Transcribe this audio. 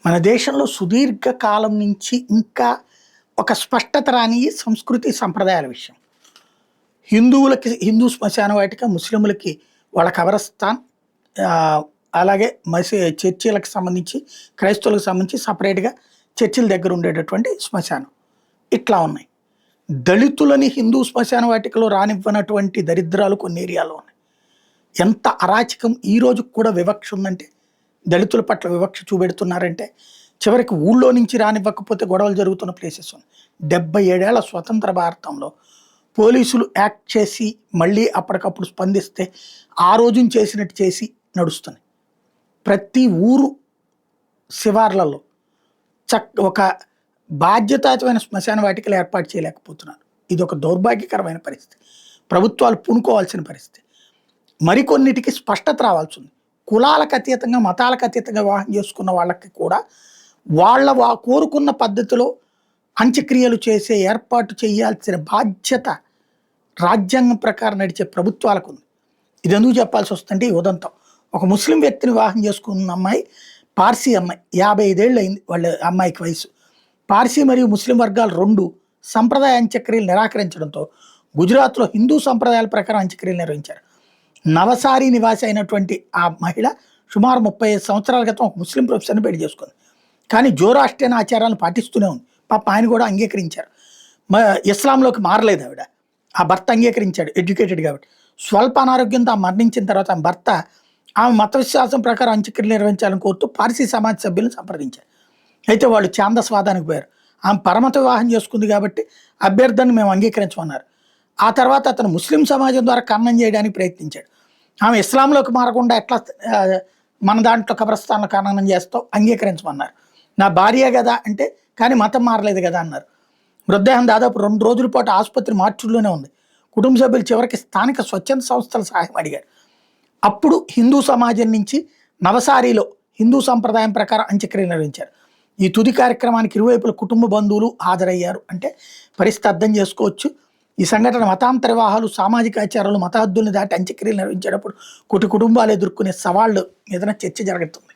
మన దేశంలో సుదీర్ఘ కాలం నుంచి ఇంకా ఒక స్పష్టత రాని సంస్కృతి సంప్రదాయాల విషయం. హిందువులకి హిందూ శ్మశాన వాటిక, ముస్లింలకి వాళ్ళ కబరస్థాన్, అలాగే చర్చిలకు సంబంధించి, క్రైస్తవులకు సంబంధించి సపరేట్‌గా చర్చిల దగ్గర ఉండేటటువంటి శ్మశానం. ఇట్లా ఉన్నాయి. దళితులని హిందూ శ్మశాన వాటికలో రానివ్వనటువంటి దరిద్రాలు కొన్ని ఏరియాలో ఉన్నాయి. ఎంత అరాచకం ఈ రోజుకి కూడా వివక్ష ఉందంటే, దళితుల పట్ల వివక్ష చూపెడుతున్నారంటే, చివరికి ఊళ్ళో నుంచి రానివ్వకపోతే గొడవలు జరుగుతున్న ప్లేసెస్ ఉన్నాయి. 77 ఏళ్ల స్వతంత్ర భారతంలో పోలీసులు యాక్ట్ చేసి మళ్ళీ అప్పటికప్పుడు స్పందిస్తే ఆ రోజున చేసినట్టు చేసి నడుస్తున్నాయి. ప్రతి ఊరు శివార్లలో ఒక బాధ్యతాయుతమైన శ్మశాన వాటికలు ఏర్పాటు చేయలేకపోతున్నారు. ఇది ఒక దౌర్భాగ్యకరమైన పరిస్థితి. ప్రభుత్వాలు పూనుకోవాల్సిన పరిస్థితి. మరికొన్నిటికి స్పష్టత రావాల్సి ఉంది. కులాలకు అతీతంగా, మతాలకు అతీతంగా వివాహం చేసుకున్న వాళ్ళకి కూడా వాళ్ళ కోరుకున్న పద్ధతిలో అంత్యక్రియలు చేసే ఏర్పాటు చేయాల్సిన బాధ్యత రాజ్యాంగం ప్రకారం నడిచే ప్రభుత్వాలకు ఉంది. ఇది ఎందుకు చెప్పాల్సి వస్తుందంటే, ఈ ఉదంతం ఒక ముస్లిం వ్యక్తిని వివాహం చేసుకున్న అమ్మాయి, పార్సీ అమ్మాయి, 55 ఏళ్ళు అయింది వాళ్ళ అమ్మాయికి వయసు. పార్సీ మరియు ముస్లిం వర్గాలు రెండు సంప్రదాయ అంత్యక్రియలు నిరాకరించడంతో గుజరాత్లో హిందూ సంప్రదాయాల ప్రకారం అంత్యక్రియలు నిర్వహించారు. నవసారి నివాసి అయినటువంటి ఆ మహిళ సుమారు 35 సంవత్సరాల క్రితం ఒక ముస్లిం ప్రొఫెసర్ని పెళ్లి చేసుకుంది. కానీ జోరాస్ట్రియన్ ఆచారాలను పాటిస్తూనే ఉంది. పాప ఆయన కూడా అంగీకరించారు. ఇస్లాంలోకి మారలేదు ఆవిడ. ఆ భర్త అంగీకరించాడు, ఎడ్యుకేటెడ్ కాబట్టి. స్వల్ప అనారోగ్యంతో మరణించిన తర్వాత ఆమె భర్త ఆమె మత విశ్వాసం ప్రకారం అంత్యక్రియలు నిర్వహించాలని కోరుతూ పార్సీ సమాజ సభ్యులను సంప్రదించారు. అయితే వాళ్ళు ఛాందస్వాదానికి పోయారు. ఆమె పరమత వివాహం చేసుకుంది కాబట్టి అభ్యర్థనను మేము అంగీకరించమన్నారు. ఆ తర్వాత అతను ముస్లిం సమాజం ద్వారా ఖననం చేయడానికి ప్రయత్నించాడు. ఆమె ఇస్లాంలోకి మారకుండా ఎట్లా మన దాంట్లో కబ్రస్థాన్లో ఖననం చేస్తావు, అంగీకరించమన్నారు. నా భార్య కదా అంటే, కానీ మతం మారలేదు కదా అన్నారు. మృతదేహం దాదాపు 2 రోజుల పాటు ఆసుపత్రి మార్చుల్లోనే ఉంది. కుటుంబ సభ్యులు చివరికి స్థానిక స్వచ్ఛంద సంస్థల సహాయం అడిగారు. అప్పుడు హిందూ సమాజం నుంచి నవసారిలో హిందూ సంప్రదాయం ప్రకారం అంత్యక్రియలు నిర్వహించారు. ఈ తుది కార్యక్రమానికి ఇరువైపుల కుటుంబ బంధువులు హాజరయ్యారు. అంటే పరిస్థితి అర్థం చేసుకోవచ్చు. ఈ సంఘటన మతాంతర వివాహాలు, సామాజిక ఆచారాలు, మత హద్దుల్ని దాటి అంత్యక్రియలు నిర్వహించేటప్పుడు కుటుంబాలు ఎదుర్కొనే సవాళ్ళు ఏదైనా చర్చ జరుగుతుంది.